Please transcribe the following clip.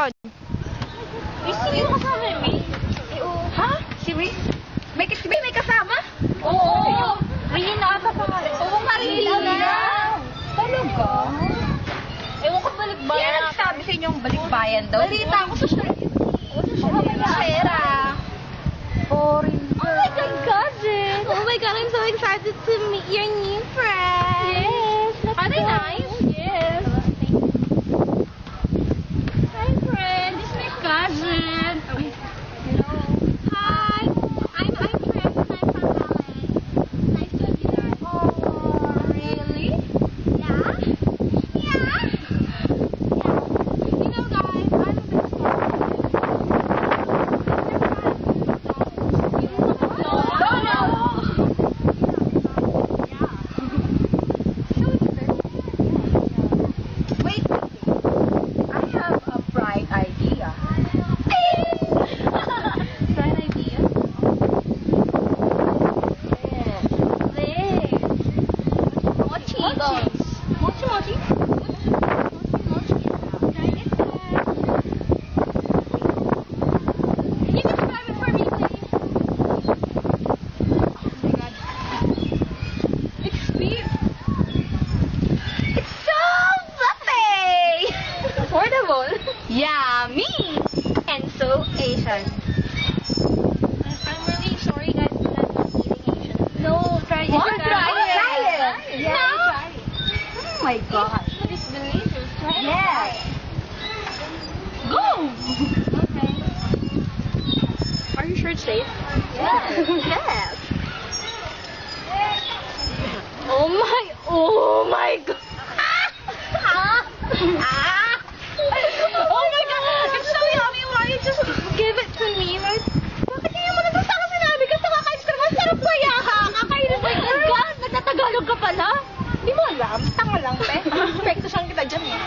Sino yung kasama ni May? Ha? Si Riz? May kasama? Oo. Rina ata pangalan. Oo nga, Rina. Talaga? Ewan ko balikbayan. Kaya nagsabi sa inyong balikbayan daw. Balita ko sa siya. Shera. Boring. Oh my God, cousin! Oh my God, I'm so excited to meet your new friend. Yes. Are they nice? Yes. Hi, friend. This is my cousin. Hello. Hi. I'm Chris. I'm from LA. Nice to meet you guys. Oh, really? Yeah? Yeah? You know, guys, I'm a bit Wait. I have a bright idea. Bright idea. Mochi. Mochi mochi? Can you describe it for me, please? Oh my God. It's beef. It's so buffet! Affordable. Yummy! And so Asian. I'm really sorry, guys, that I'm eating Asian. No, try it. What? Try it. Try it. Yeah, No. try it. Oh my god. It's delicious. Try it. Yes. Go! Okay. Are you sure it's safe? Yes. Yes. Oh my God. Ah! Oh my God. It's so yummy. Why you just give it to me? Like, Bakit hindi mo na sa akin sinabi? Kasi kakain ka naman, sarap kaya ha? Kakain oh my God, nagtatagalog ka pala. Hindi mo alam, tanga lang, pe. Perfecto siyang kita dyan eh.